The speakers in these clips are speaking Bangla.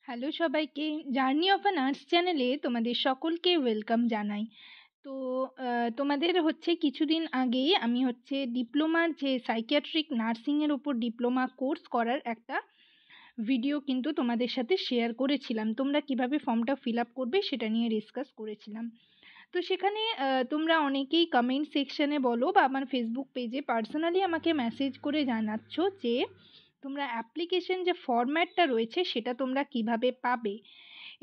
হ্যালো সবাইকে, জার্নি অফ আ নার্স চ্যানেলে তোমাদের সকলকে ওয়েলকাম জানাই। তো তোমাদের হচ্ছে কিছুদিন আগেই আমি হচ্ছে ডিপ্লোমার যে সাইকিয়াট্রিক নার্সিংয়ের ওপর ডিপ্লোমা কোর্স করার একটা ভিডিও কিন্তু তোমাদের সাথে শেয়ার করেছিলাম। তোমরা কিভাবে ফর্মটা ফিল আপ করবে সেটা নিয়ে ডিসকাস করেছিলাম। তো সেখানে তোমরা অনেকেই কমেন্ট সেকশনে বলো বা আমার ফেসবুক পেজে পার্সোনালি আমাকে মেসেজ করে জানাচ্ছ যে তোমরা অ্যাপ্লিকেশন যে ফরম্যাটটা রয়েছে সেটা তোমরা কিভাবে পাবে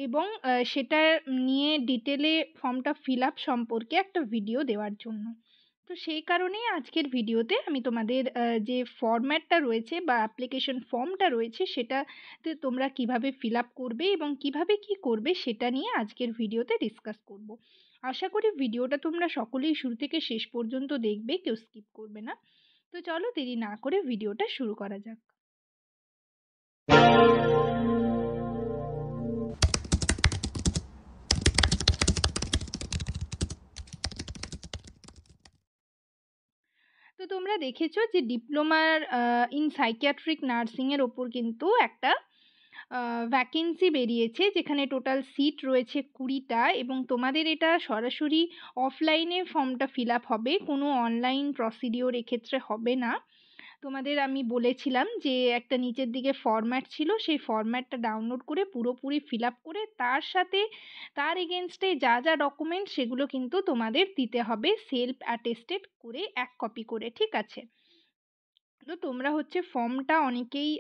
এবং সেটা নিয়ে ডিটেলে ফর্মটা ফিল আপ সম্পর্কে একটা ভিডিও দেওয়ার জন্য। তো সেই কারণেই আজকের ভিডিওতে আমি তোমাদের যে ফরম্যাটটা রয়েছে বা অ্যাপ্লিকেশন ফর্মটা রয়েছে সেটাতে তোমরা কিভাবে ফিল আপ করবে এবং কিভাবে কি করবে সেটা নিয়ে আজকের ভিডিওতে ডিসকাস করব। আশা করি ভিডিওটা তোমরা সকলেই শুরু থেকে শেষ পর্যন্ত দেখবে, কেউ স্কিপ করবে না। তো চলো দেরি না করে ভিডিওটা শুরু করা যাক। তো তোমরা দেখেছো যে ডিপ্লোমার ইন সাইকিয়াট্রিক নার্সিংয়ের ওপর কিন্তু একটা ভ্যাকেন্সি বেরিয়েছে, যেখানে টোটাল সিট রয়েছে 20টা এবং তোমাদের এটা সরাসরি অফলাইনে ফর্মটা ফিল আপ হবে, কোনো অনলাইন প্রসিডিওর এক্ষেত্রে হবে না। তোমাদের আমি বলেছিলাম যে একটা নিচের দিকে ফরম্যাট ছিল, সেই ফরম্যাটটা ডাউনলোড করে পুরোপুরি ফিল আপ করে তার সাথে তার এগেনস্টে যা যা ডকুমেন্ট সেগুলো কিন্তু তোমাদের দিতে হবে সেলফ অ্যাটেস্টেড করে 1 কপি করে, ঠিক আছে? তো তোমরা হচ্ছে ফর্মটা অনেকেই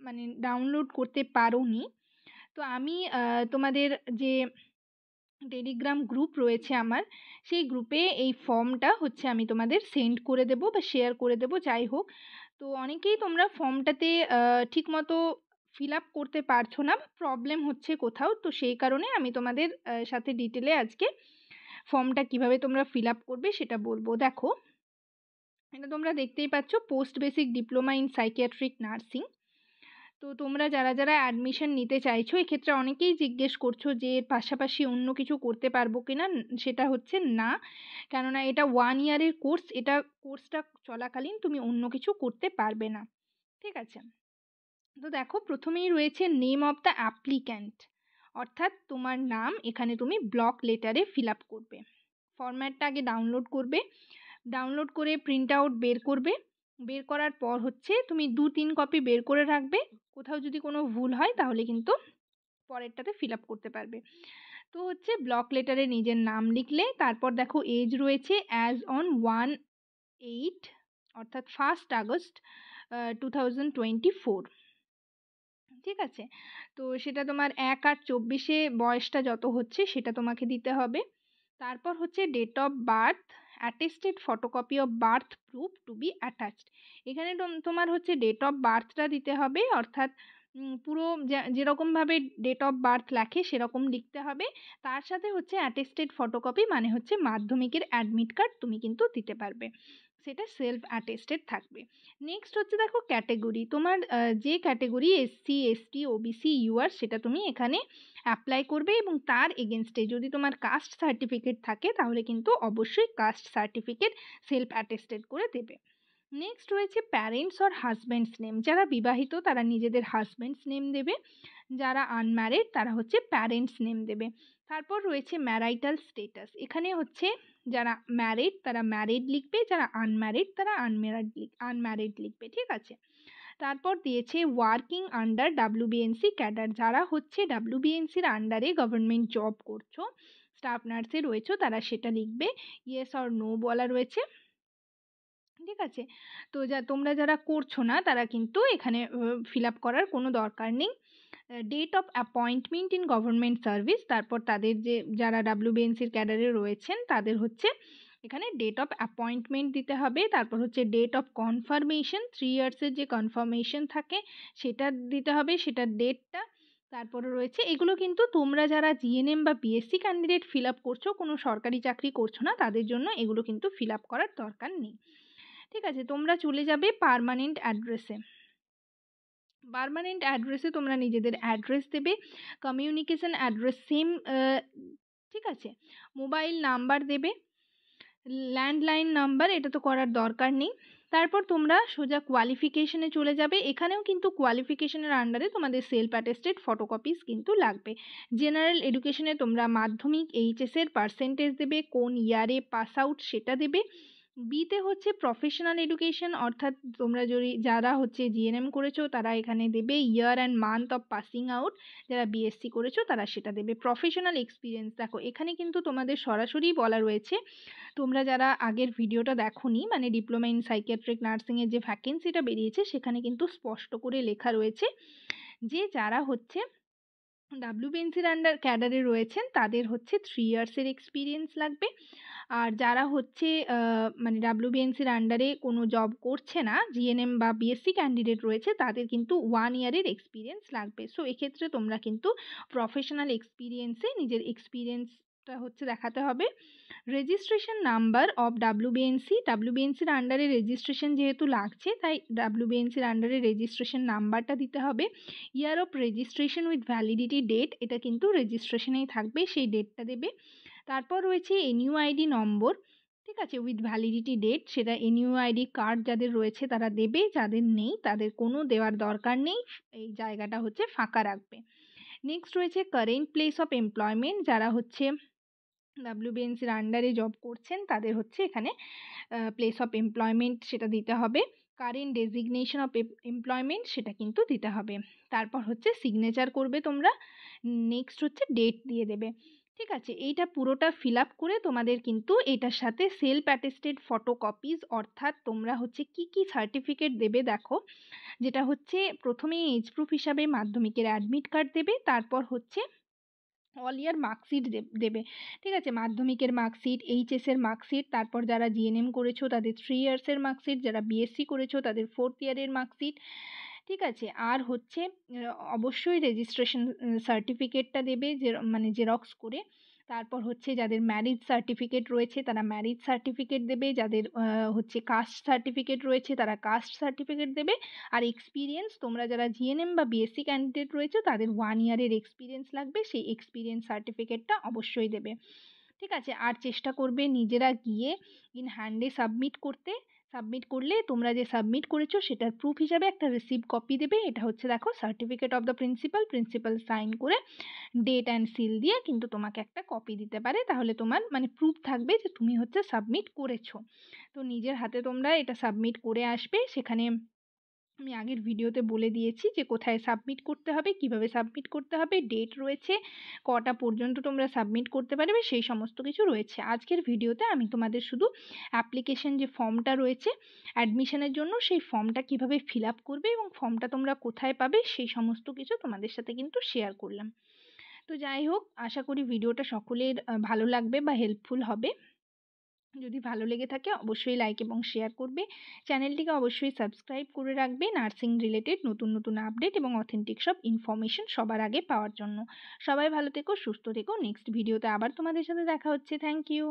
মানে ডাউনলোড করতে পারোনি। তো আমি তোমাদের যে টেলিগ্রাম গ্রুপ রয়েছে আমার, সেই গ্রুপে এই ফর্মটা হচ্ছে আমি তোমাদের সেন্ড করে দেবো বা শেয়ার করে দেবো, যাই হোক। তো অনেকেই তোমরা ফর্মটাতে ঠিকমতো ফিল আপ করতে পারছো না, প্রবলেম হচ্ছে কোথাও, তো সেই কারণে আমি তোমাদের সাথে ডিটেলে আজকে ফর্মটা কিভাবে তোমরা ফিল আপ করবে সেটা বলবো। দেখো, এটা তোমরা দেখতেই পাচ্ছ, post basic diploma in psychiatric nursing. তো তোমরা যারা যারা অ্যাডমিশন নিতে চাইছো, এক্ষেত্রে অনেকেই জিজ্ঞেস করছো যে এর পাশাপাশি অন্য কিছু করতে পারবো কিনা। সেটা হচ্ছে না, কেননা এটা 1 ইয়ারের কোর্স, এটা কোর্সটা চলাকালীন তুমি অন্য কিছু করতে পারবে না, ঠিক আছে? তো দেখো, প্রথমেই রয়েছে নেম অফ দ্য অ্যাপ্লিক্যান্ট, অর্থাৎ তোমার নাম এখানে তুমি ব্লক লেটারে ফিল আপ করবে। ফরম্যাটটা আগে ডাউনলোড করবে, ডাউনলোড করে প্রিন্ট আউট বের করবে। বের করার পর হচ্ছে তুমি 2-3 কপি বের করে রাখবে, কোথাও যদি কোনো ভুল হয় তাহলে কিন্তু পরেরটাতে ফিল আপ করতে পারবে। তো হচ্ছে ব্লক লেটারে নিজের নাম লিখলে, তারপর দেখো এজ রয়েছে অ্যাজ অন 1/8 অর্থাৎ 1 আগস্ট 2024, ঠিক আছে? তো সেটা তোমার 1/8/24 বয়সটা যত হচ্ছে সেটা তোমাকে দিতে হবে। তারপর হচ্ছে date of birth, attested photocopy of birth proof to be attached. এখানে তোমার হচ্ছে ডেট অফ বার্থটা দিতে হবে, অর্থাৎ পুরো যেরকমভাবে ডেট অফ বার্থ লেখে সেরকম লিখতে হবে। তার সাথে হচ্ছে অ্যাটেস্টেড ফটোকপি, মানে হচ্ছে মাধ্যমিকের অ্যাডমিট কার্ড তুমি কিন্তু দিতে পারবে, সেটা সেলফ অ্যাটেস্টেড থাকবে। নেক্সট হচ্ছে দেখো ক্যাটেগরি, তোমার যে category SC ST OBC UR সেটা তুমি এখানে অ্যাপ্লাই করবে এবং তার এগেনস্টে যদি তোমার কাস্ট সার্টিফিকেট থাকে তাহলে কিন্তু অবশ্যই কাস্ট সার্টিফিকেট সেলফ অ্যাটেস্টেড করে দেবে। নেক্সট রয়েছে প্যারেন্টস অর হাজব্যান্ডস নেম, যারা বিবাহিত তারা নিজেদের হাজব্যান্ডস নেম দেবে, যারা আনম্যারিড তারা হচ্ছে প্যারেন্টস নেম দেবে। তারপর রয়েছে ম্যারাইটাল স্টেটাস, এখানে হচ্ছে যারা ম্যারিড তারা ম্যারিড লিখবে, যারা আনম্যারিড তারা আনম্যারিড লিখবে, ঠিক আছে? তারপর দিয়েছে ওয়ার্কিং আন্ডার WBNC ক্যাডার, যারা হচ্ছে WBNCর আন্ডারে গভর্নমেন্ট জব করছো, স্টাফ নার্সে রয়েছো, তারা সেটা লিখবে। ইয়েস অর নো বলা রয়েছে, ঠিক আছে? তো তোমরা যারা করছো না তারা কিন্তু এখানে ফিল আপ করার কোনো দরকার নেই। Date of appointment in government service, তারপর তাদের যারা WBNCর ক্যাডারে রয়েছেন তাদের হচ্ছে এখানে ডেট অফ অ্যাপয়েন্টমেন্ট দিতে হবে। তারপর হচ্ছে ডেট অফ কনফার্মেশন, 3 ইয়ার্সের যে কনফার্মেশন থাকে সেটা দিতে হবে, সেটার ডেটটা। তারপরে রয়েছে, এগুলো কিন্তু তোমরা যারা GNM বা BSc ক্যান্ডিডেট ফিল আপ করছো, কোনো সরকারি চাকরি করছো না, তাদের জন্য এগুলো কিন্তু ফিল আপ করার দরকার নেই, ঠিক আছে? তোমরা চলে যাবে পার্মানেন্ট অ্যাড্রেসে। পার্মানেন্ট অ্যাড্রেসে তোমরা নিজেদের অ্যাড্রেস দেবে, কমিউনিকেশন অ্যাড্রেস সেম, ঠিক আছে? মোবাইল নাম্বার দেবে, ল্যান্ডলাইন নাম্বার এটা তো করার দরকার নেই। তারপর তোমরা সোজা কোয়ালিফিকেশনে চলে যাবে। এখানেও কিন্তু কোয়ালিফিকেশনের আন্ডারে তোমাদের সেলফ অ্যাটেস্টেড ফটোকপিস কিন্তু লাগবে। জেনারেল এডুকেশনে তোমরা মাধ্যমিক এইচএসের পার্সেন্টেজ দেবে, কোন ইয়ারে পাস আউট সেটা দেবে। বিতে হচ্ছে প্রফেশনাল এডুকেশন, অর্থাৎ তোমরা যদি যারা হচ্ছে জিএনএম করেছো তারা এখানে দেবে year and month of passing out, যারা বিএসসি করেছো তারা সেটা দেবে। প্রফেশনাল এক্সপিরিয়েন্স দেখো এখানে কিন্তু তোমাদের সরাসরি বলা রয়েছে, তোমরা যারা আগের ভিডিওটা দেখোনি মানে ডিপ্লোমা ইন সাইকিয়াট্রিক নার্সিংয়ের যে ভ্যাকেন্সিটা বেরিয়েছে সেখানে কিন্তু স্পষ্ট করে লেখা রয়েছে যে যারা হচ্ছে ডাব্লিউবিএনসির আন্ডার ক্যাডারে রয়েছেন তাদের হচ্ছে 3 ইয়ার্সের এক্সপিরিয়েন্স লাগবে। আর যারা হচ্ছে মানে ডাব্লিউবিএনসির আন্ডারে কোনো জব করছে না, জিএনএম বা বিএসসি ক্যান্ডিডেট রয়েছে, তাদের কিন্তু 1 ইয়ারের এক্সপিরিয়েন্স লাগবে। সো এক্ষেত্রে তোমরা কিন্তু প্রফেশনাল এক্সপিরিয়েন্সে নিজের এক্সপিরিয়েন্সটা হচ্ছে দেখাতে হবে। রেজিস্ট্রেশন নাম্বার অফ ডাব্লিউবিএনসির আন্ডারে রেজিস্ট্রেশন যেহেতু লাগছে তাই ডাব্লিউবিএনসির আন্ডারে রেজিস্ট্রেশন নাম্বারটা দিতে হবে। Year of registration with validity date, এটা কিন্তু রেজিস্ট্রেশনেই থাকবে, সেই ডেটটা দেবে। তারপর রয়েছে এনইউআইডি নম্বর, ঠিক আছে, উইথ ভ্যালিডিটি ডেট, সেটা এনইউআইডি কার্ড যাদের রয়েছে তারা দেবে, যাদের নেই তাদের কোনো দেওয়ার দরকার নেই, এই জায়গাটা হচ্ছে ফাঁকা রাখবে। নেক্সট রয়েছে কারেন্ট প্লেস অফ এমপ্লয়মেন্ট, যারা হচ্ছে ডাব্লিউবিএনসির আন্ডারে জব করছেন তাদের হচ্ছে এখানে প্লেস অফ এমপ্লয়মেন্ট সেটা দিতে হবে। কারেন্ট ডেজিগনেশন অফ এমপ্লয়মেন্ট সেটা কিন্তু দিতে হবে। তারপর হচ্ছে সিগনেচার করবে তোমরা, নেক্সট হচ্ছে ডেট দিয়ে দেবে। ঠিক আছে, এইটা পুরোটা ফিল আপ করে তোমাদের কিন্তু এটার সাথে সেলফ অ্যাটেস্টেড ফটোকপিজ, অর্থাৎ তোমরা হচ্ছে কি কি সার্টিফিকেট দেবে দেখো, যেটা হচ্ছে প্রথমেই এজ প্রুফ হিসাবে মাধ্যমিকের অ্যাডমিট কার্ড দেবে, তারপর হচ্ছে অল ইয়ার মার্কশিট দেবে। ঠিক আছে, মাধ্যমিকের মার্কশিট, এইচএসের মার্কশিট, তারপর যারা জিএনএম করেছো তাদের 3 ইয়ার্সের মার্কশিট, যারা বিএসসি করেছো তাদের 4th ইয়ারের মার্কশিট। ঠিক আছে, আর হচ্ছে অবশ্যই রেজিস্ট্রেশন সার্টিফিকেটটা দেবে, যে মানে জেরক্স করে। তারপর হচ্ছে যাদের ম্যারেজ সার্টিফিকেট রয়েছে তারা ম্যারেজ সার্টিফিকেট দেবে, যাদের হচ্ছে কাস্ট সার্টিফিকেট রয়েছে তারা কাস্ট সার্টিফিকেট দেবে। আর এক্সপিরিয়েন্স, তোমরা যারা জিএনএম বা বিএসসি ক্যান্ডিডেট রয়েছে তাদের 1 ইয়ারের এক্সপিরিয়েন্স লাগবে, সেই এক্সপিরিয়েন্স সার্টিফিকেটটা অবশ্যই দেবে। ঠিক আছে, আর চেষ্টা করবে নিজেরা গিয়ে ইন হ্যান্ডে সাবমিট করলে তোমরা যে সাবমিট করেছো সেটার প্রুফ হিসাবে একটা রিসিভ কপি দেবে। এটা হচ্ছে দেখো certificate of the principal sign করে ডেট অ্যান্ড সিল দিয়ে কিন্তু তোমাকে একটা কপি দিতে পারে, তাহলে তোমার মানে প্রুফ থাকবে যে তুমি হচ্ছে সাবমিট করেছো। তো নিজের হাতে তোমরা এটা সাবমিট করে আসবে। সেখানে আমি আগের ভিডিওতে বলে দিয়েছি যে কোথায় সাবমিট করতে হবে, কিভাবে সাবমিট করতে হবে, ডেট রয়েছে, কটা পর্যন্ত তোমরা সাবমিট করতে পারবে, সেই সমস্ত কিছু রয়েছে। আজকের ভিডিওতে আমি তোমাদের শুধু অ্যাপ্লিকেশন যে ফর্মটা রয়েছে অ্যাডমিশনের জন্য, সেই ফর্মটা কিভাবে ফিল আপ করবে এবং ফর্মটা তোমরা কোথায় পাবে সেই সমস্ত কিছু তোমাদের সাথে কিন্তু শেয়ার করলাম। তো যাই হোক, আশা করি ভিডিওটা সকলের ভালো লাগবে বা হেল্পফুল হবে। যদি ভালো লেগে থাকে অবশ্যই লাইক এবং শেয়ার করবে, চ্যানেলটিকে অবশ্যই সাবস্ক্রাইব করে রাখবে নার্সিং রিলেটেড নতুন নতুন আপডেট এবং অথেন্টিক সব ইনফরমেশন সবার আগে পাওয়ার জন্য। সবাই ভালো থেকো, সুস্থ থেকো। নেক্সট ভিডিওতে আবার তোমাদের সাথে দেখা হচ্ছে। Thank you.